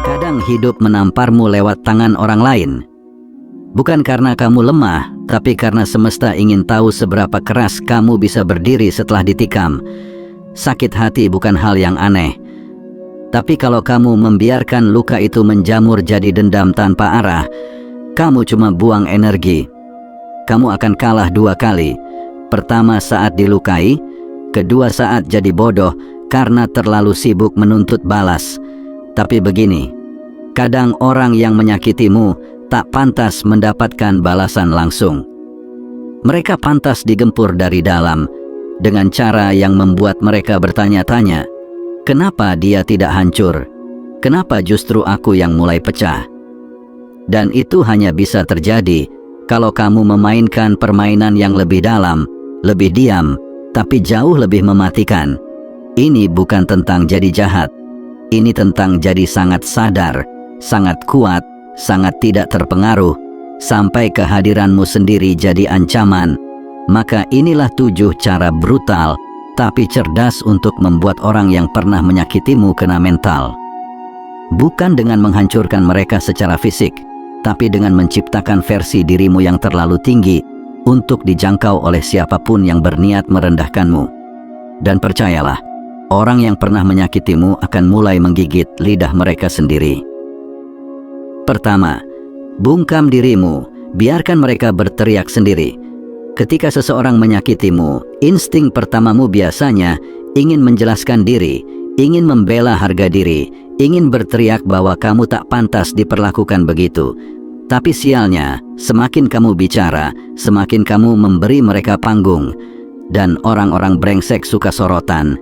Kadang hidup menamparmu lewat tangan orang lain. Bukan karena kamu lemah, tapi karena semesta ingin tahu seberapa keras kamu bisa berdiri setelah ditikam. Sakit hati bukan hal yang aneh. Tapi kalau kamu membiarkan luka itu menjamur jadi dendam tanpa arah, kamu cuma buang energi. Kamu akan kalah 2 kali. Pertama saat dilukai, kedua saat jadi bodoh karena terlalu sibuk menuntut balas. Tapi begini, kadang orang yang menyakitimu tak pantas mendapatkan balasan langsung. Mereka pantas digempur dari dalam dengan cara yang membuat mereka bertanya-tanya, kenapa dia tidak hancur? Kenapa justru aku yang mulai pecah? Dan itu hanya bisa terjadi kalau kamu memainkan permainan yang lebih dalam, lebih diam, tapi jauh lebih mematikan. Ini bukan tentang jadi jahat. Ini tentang jadi sangat sadar, sangat kuat, sangat tidak terpengaruh, sampai kehadiranmu sendiri jadi ancaman. Maka inilah 7 cara brutal tapi cerdas untuk membuat orang yang pernah menyakitimu kena mental. Bukan dengan menghancurkan mereka secara fisik, tapi dengan menciptakan versi dirimu yang terlalu tinggi untuk dijangkau oleh siapapun yang berniat merendahkanmu. Dan percayalah, orang yang pernah menyakitimu akan mulai menggigit lidah mereka sendiri. Pertama, bungkam dirimu, biarkan mereka berteriak sendiri. Ketika seseorang menyakitimu, insting pertamamu biasanya ingin menjelaskan diri, ingin membela harga diri, ingin berteriak bahwa kamu tak pantas diperlakukan begitu. Tapi sialnya, semakin kamu bicara, semakin kamu memberi mereka panggung. Dan orang-orang brengsek suka sorotan.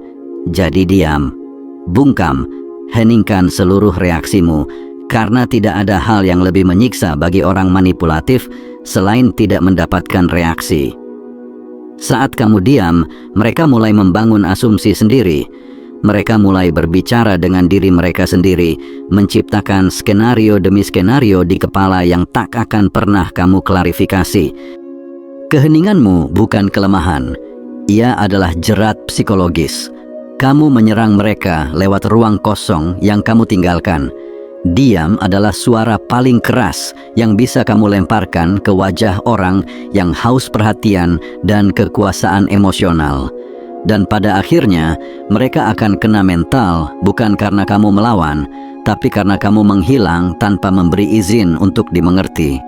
Jadi diam, bungkam, heningkan seluruh reaksimu, karena tidak ada hal yang lebih menyiksa bagi orang manipulatif selain tidak mendapatkan reaksi. Saat kamu diam, mereka mulai membangun asumsi sendiri. Mereka mulai berbicara dengan diri mereka sendiri, menciptakan skenario demi skenario di kepala yang tak akan pernah kamu klarifikasi. Keheninganmu bukan kelemahan, ia adalah jerat psikologis. Kamu menyerang mereka lewat ruang kosong yang kamu tinggalkan. Diam adalah suara paling keras yang bisa kamu lemparkan ke wajah orang yang haus perhatian dan kekuasaan emosional. Dan pada akhirnya, mereka akan kena mental bukan karena kamu melawan, tapi karena kamu menghilang tanpa memberi izin untuk dimengerti.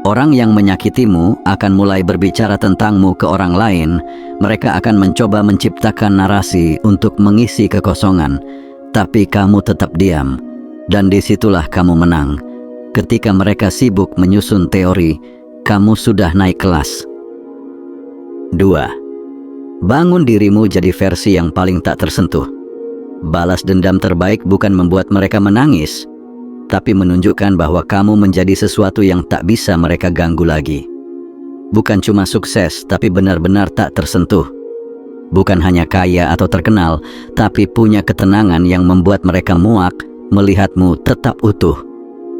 Orang yang menyakitimu akan mulai berbicara tentangmu ke orang lain. Mereka akan mencoba menciptakan narasi untuk mengisi kekosongan, tapi kamu tetap diam. Dan disitulah kamu menang. Ketika mereka sibuk menyusun teori, kamu sudah naik kelas. 2. Bangun dirimu jadi versi yang paling tak tersentuh. Balas dendam terbaik bukan membuat mereka menangis, tapi menunjukkan bahwa kamu menjadi sesuatu yang tak bisa mereka ganggu lagi. Bukan cuma sukses, tapi benar-benar tak tersentuh. Bukan hanya kaya atau terkenal, tapi punya ketenangan yang membuat mereka muak melihatmu tetap utuh.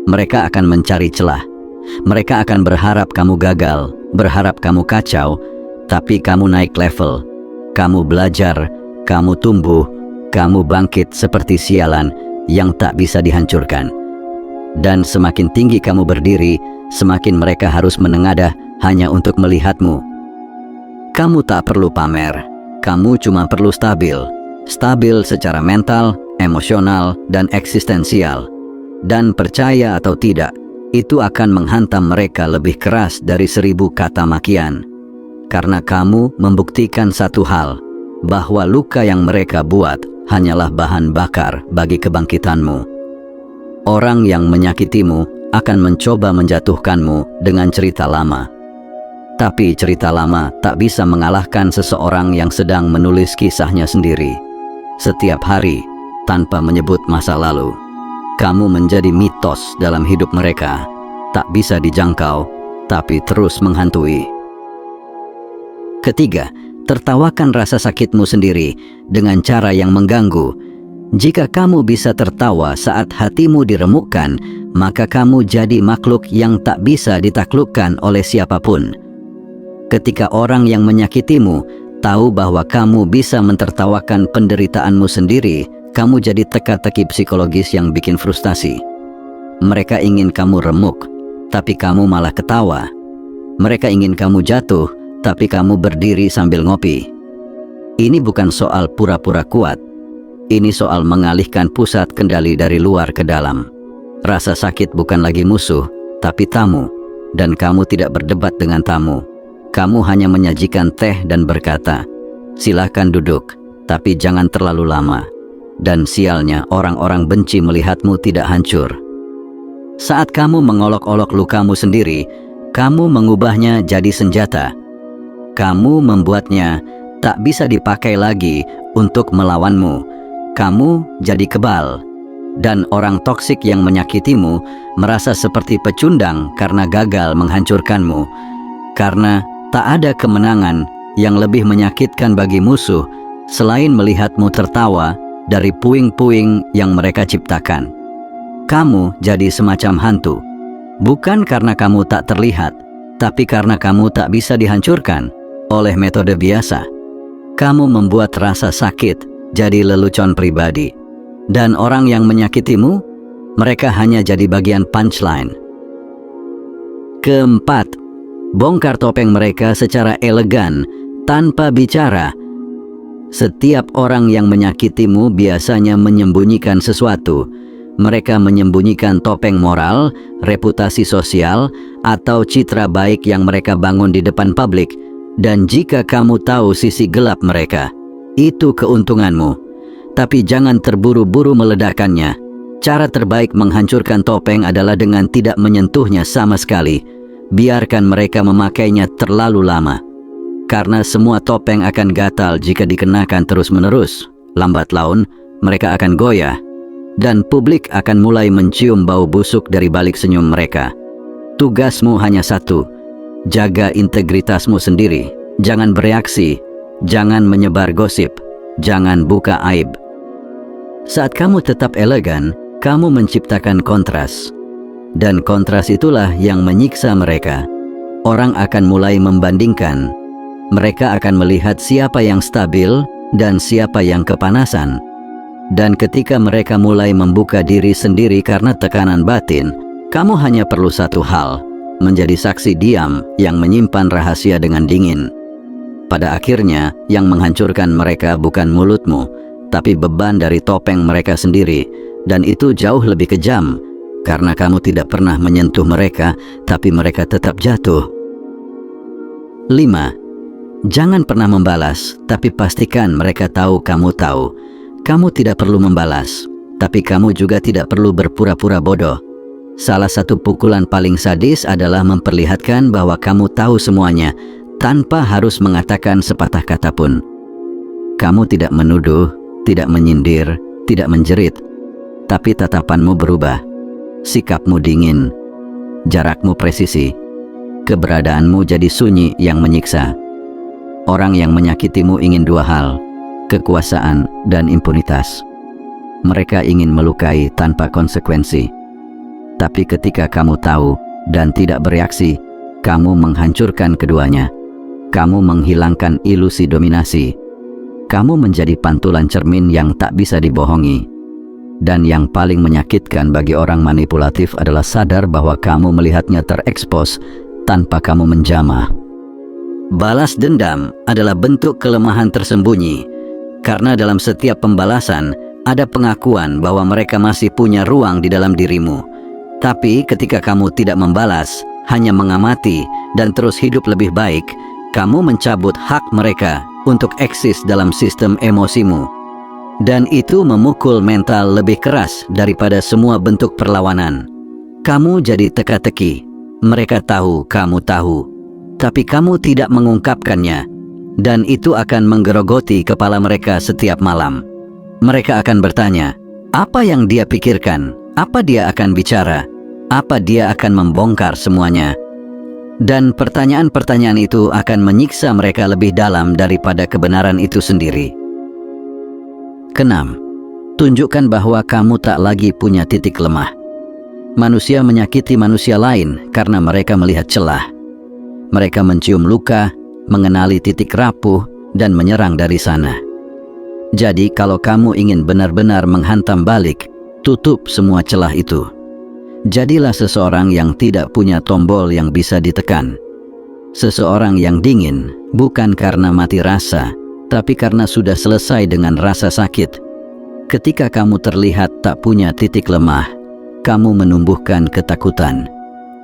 Mereka akan mencari celah. Mereka akan berharap kamu gagal, berharap kamu kacau, tapi kamu naik level. Kamu belajar, kamu tumbuh, kamu bangkit seperti sialan yang tak bisa dihancurkan. Dan semakin tinggi kamu berdiri, semakin mereka harus menengadah hanya untuk melihatmu. Kamu tak perlu pamer, kamu cuma perlu stabil. Stabil secara mental, emosional, dan eksistensial. Dan percaya atau tidak, itu akan menghantam mereka lebih keras dari 1000 kata makian. Karena kamu membuktikan satu hal, bahwa luka yang mereka buat hanyalah bahan bakar bagi kebangkitanmu. Orang yang menyakitimu akan mencoba menjatuhkanmu dengan cerita lama. Tapi cerita lama tak bisa mengalahkan seseorang yang sedang menulis kisahnya sendiri. Setiap hari, tanpa menyebut masa lalu, kamu menjadi mitos dalam hidup mereka, tak bisa dijangkau, tapi terus menghantui. Ketiga, tertawakan rasa sakitmu sendiri dengan cara yang mengganggu. Jika kamu bisa tertawa saat hatimu diremukkan, maka kamu jadi makhluk yang tak bisa ditaklukkan oleh siapapun. Ketika orang yang menyakitimu tahu bahwa kamu bisa mentertawakan penderitaanmu sendiri, kamu jadi teka-teki psikologis yang bikin frustasi. Mereka ingin kamu remuk, tapi kamu malah ketawa. Mereka ingin kamu jatuh, tapi kamu berdiri sambil ngopi. Ini bukan soal pura-pura kuat. Ini soal mengalihkan pusat kendali dari luar ke dalam. Rasa sakit bukan lagi musuh, tapi tamu. Dan kamu tidak berdebat dengan tamu. Kamu hanya menyajikan teh dan berkata, "Silakan duduk, tapi jangan terlalu lama." Dan sialnya orang-orang benci melihatmu tidak hancur. Saat kamu mengolok-olok lukamu sendiri, kamu mengubahnya jadi senjata. Kamu membuatnya tak bisa dipakai lagi untuk melawanmu. Kamu jadi kebal, dan orang toksik yang menyakitimu merasa seperti pecundang karena gagal menghancurkanmu. Karena tak ada kemenangan yang lebih menyakitkan bagi musuh selain melihatmu tertawa dari puing-puing yang mereka ciptakan. Kamu jadi semacam hantu, bukan karena kamu tak terlihat, tapi karena kamu tak bisa dihancurkan oleh metode biasa. Kamu membuat rasa sakit jadi lelucon pribadi, dan orang yang menyakitimu, mereka hanya jadi bagian punchline. Keempat, bongkar topeng mereka secara elegan, tanpa bicara. Setiap orang yang menyakitimu biasanya menyembunyikan sesuatu. Mereka menyembunyikan topeng moral, reputasi sosial, atau citra baik yang mereka bangun di depan publik. Dan jika kamu tahu sisi gelap mereka, itu keuntunganmu. Tapi jangan terburu-buru meledakkannya. Cara terbaik menghancurkan topeng adalah dengan tidak menyentuhnya sama sekali. Biarkan mereka memakainya terlalu lama. Karena semua topeng akan gatal jika dikenakan terus-menerus. Lambat laun, mereka akan goyah. Dan publik akan mulai mencium bau busuk dari balik senyum mereka. Tugasmu hanya satu. Jaga integritasmu sendiri. Jangan bereaksi. Jangan menyebar gosip. Jangan buka aib. Saat kamu tetap elegan, kamu menciptakan kontras. Dan kontras itulah yang menyiksa mereka. Orang akan mulai membandingkan. Mereka akan melihat siapa yang stabil dan siapa yang kepanasan. Dan ketika mereka mulai membuka diri sendiri karena tekanan batin, kamu hanya perlu satu hal, menjadi saksi diam yang menyimpan rahasia dengan dingin. Pada akhirnya, yang menghancurkan mereka bukan mulutmu, tapi beban dari topeng mereka sendiri, dan itu jauh lebih kejam, karena kamu tidak pernah menyentuh mereka, tapi mereka tetap jatuh. 5. Jangan pernah membalas, tapi pastikan mereka tahu kamu tahu. Kamu tidak perlu membalas, tapi kamu juga tidak perlu berpura-pura bodoh. Salah satu pukulan paling sadis adalah memperlihatkan bahwa kamu tahu semuanya, tanpa harus mengatakan sepatah kata pun. Kamu tidak menuduh, tidak menyindir, tidak menjerit, tapi tatapanmu berubah. Sikapmu dingin, jarakmu presisi, keberadaanmu jadi sunyi yang menyiksa. Orang yang menyakitimu ingin dua hal, kekuasaan dan impunitas. Mereka ingin melukai tanpa konsekuensi. Tapi ketika kamu tahu dan tidak bereaksi, kamu menghancurkan keduanya. Kamu menghilangkan ilusi dominasi. Kamu menjadi pantulan cermin yang tak bisa dibohongi. Dan yang paling menyakitkan bagi orang manipulatif adalah sadar bahwa kamu melihatnya terekspos tanpa kamu menjamah. Balas dendam adalah bentuk kelemahan tersembunyi, karena dalam setiap pembalasan ada pengakuan bahwa mereka masih punya ruang di dalam dirimu. Tapi ketika kamu tidak membalas, hanya mengamati dan terus hidup lebih baik, kamu mencabut hak mereka untuk eksis dalam sistem emosimu. Dan itu memukul mental lebih keras daripada semua bentuk perlawanan. Kamu jadi teka-teki. Mereka tahu kamu tahu, tapi kamu tidak mengungkapkannya. Dan itu akan menggerogoti kepala mereka setiap malam. Mereka akan bertanya, apa yang dia pikirkan? Apa dia akan bicara? Apa dia akan membongkar semuanya? Dan pertanyaan-pertanyaan itu akan menyiksa mereka lebih dalam daripada kebenaran itu sendiri. Keenam, tunjukkan bahwa kamu tak lagi punya titik lemah. Manusia menyakiti manusia lain karena mereka melihat celah. Mereka mencium luka, mengenali titik rapuh, dan menyerang dari sana. Jadi kalau kamu ingin benar-benar menghantam balik, tutup semua celah itu. Jadilah seseorang yang tidak punya tombol yang bisa ditekan. Seseorang yang dingin, bukan karena mati rasa, tapi karena sudah selesai dengan rasa sakit. Ketika kamu terlihat tak punya titik lemah, kamu menumbuhkan ketakutan.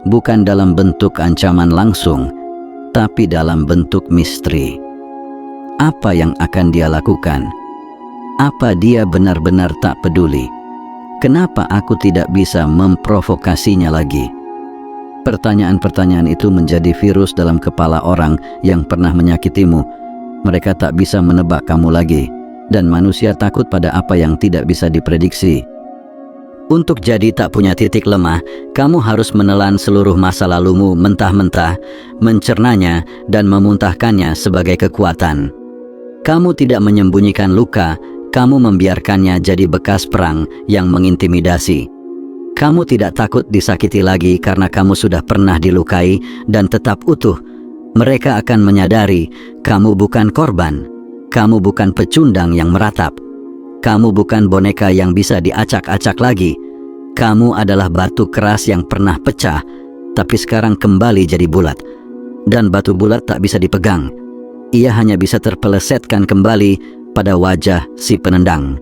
Bukan dalam bentuk ancaman langsung, tapi dalam bentuk misteri. Apa yang akan dia lakukan? Apa dia benar-benar tak peduli? Kenapa aku tidak bisa memprovokasinya lagi? Pertanyaan-pertanyaan itu menjadi virus dalam kepala orang yang pernah menyakitimu. Mereka tak bisa menebak kamu lagi, dan manusia takut pada apa yang tidak bisa diprediksi. Untuk jadi tak punya titik lemah, kamu harus menelan seluruh masa lalumu mentah-mentah, mencernanya, dan memuntahkannya sebagai kekuatan. Kamu tidak menyembunyikan luka, kamu membiarkannya jadi bekas perang yang mengintimidasi. Kamu tidak takut disakiti lagi karena kamu sudah pernah dilukai dan tetap utuh. Mereka akan menyadari kamu bukan korban, kamu bukan pecundang yang meratap. Kamu bukan boneka yang bisa diacak-acak lagi. Kamu adalah batu keras yang pernah pecah, tapi sekarang kembali jadi bulat. Dan batu bulat tak bisa dipegang. Ia hanya bisa terpelesetkan kembali pada wajah si penendang.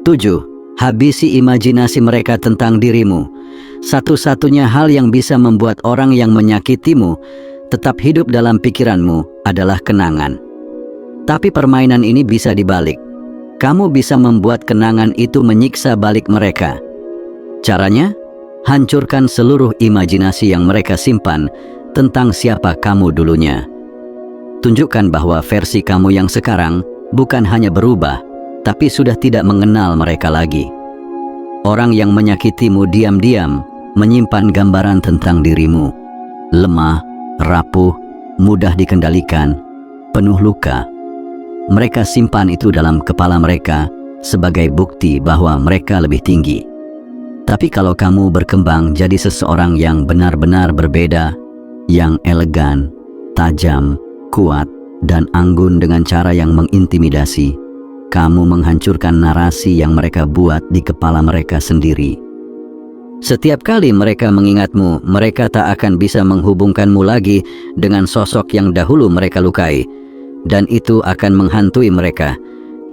7. Habisi imajinasi mereka tentang dirimu. Satu-satunya hal yang bisa membuat orang yang menyakitimu tetap hidup dalam pikiranmu adalah kenangan. Tapi permainan ini bisa dibalik. Kamu bisa membuat kenangan itu menyiksa balik mereka. Caranya? Hancurkan seluruh imajinasi yang mereka simpan tentang siapa kamu dulunya. Tunjukkan bahwa versi kamu yang sekarang bukan hanya berubah, tapi sudah tidak mengenal mereka lagi. Orang yang menyakitimu diam-diam menyimpan gambaran tentang dirimu. Lemah, rapuh, mudah dikendalikan, penuh luka. Mereka simpan itu dalam kepala mereka sebagai bukti bahwa mereka lebih tinggi. Tapi kalau kamu berkembang jadi seseorang yang benar-benar berbeda, yang elegan, tajam, kuat, dan anggun dengan cara yang mengintimidasi, kamu menghancurkan narasi yang mereka buat di kepala mereka sendiri. Setiap kali mereka mengingatmu, mereka tak akan bisa menghubungkanmu lagi dengan sosok yang dahulu mereka lukai. Dan itu akan menghantui mereka.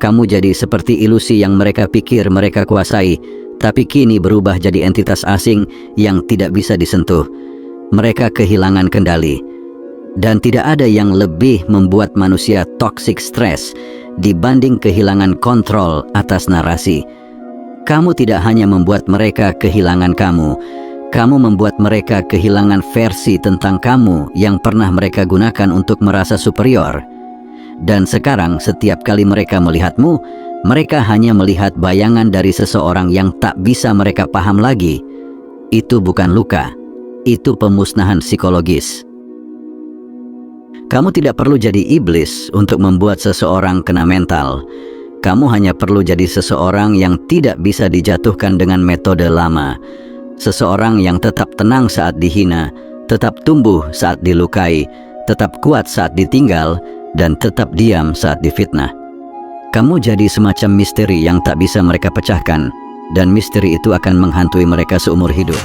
Kamu jadi seperti ilusi yang mereka pikir mereka kuasai, tapi kini berubah jadi entitas asing yang tidak bisa disentuh. Mereka kehilangan kendali. Dan tidak ada yang lebih membuat manusia toxic stress dibanding kehilangan kontrol atas narasi. Kamu tidak hanya membuat mereka kehilangan kamu, kamu membuat mereka kehilangan versi tentang kamu yang pernah mereka gunakan untuk merasa superior. Dan sekarang setiap kali mereka melihatmu, mereka hanya melihat bayangan dari seseorang yang tak bisa mereka paham lagi. Itu bukan luka, itu pemusnahan psikologis. Kamu tidak perlu jadi iblis untuk membuat seseorang kena mental. Kamu hanya perlu jadi seseorang yang tidak bisa dijatuhkan dengan metode lama. Seseorang yang tetap tenang saat dihina, tetap tumbuh saat dilukai, tetap kuat saat ditinggal, dan tetap diam saat difitnah. Kamu jadi semacam misteri yang tak bisa mereka pecahkan, dan misteri itu akan menghantui mereka seumur hidup.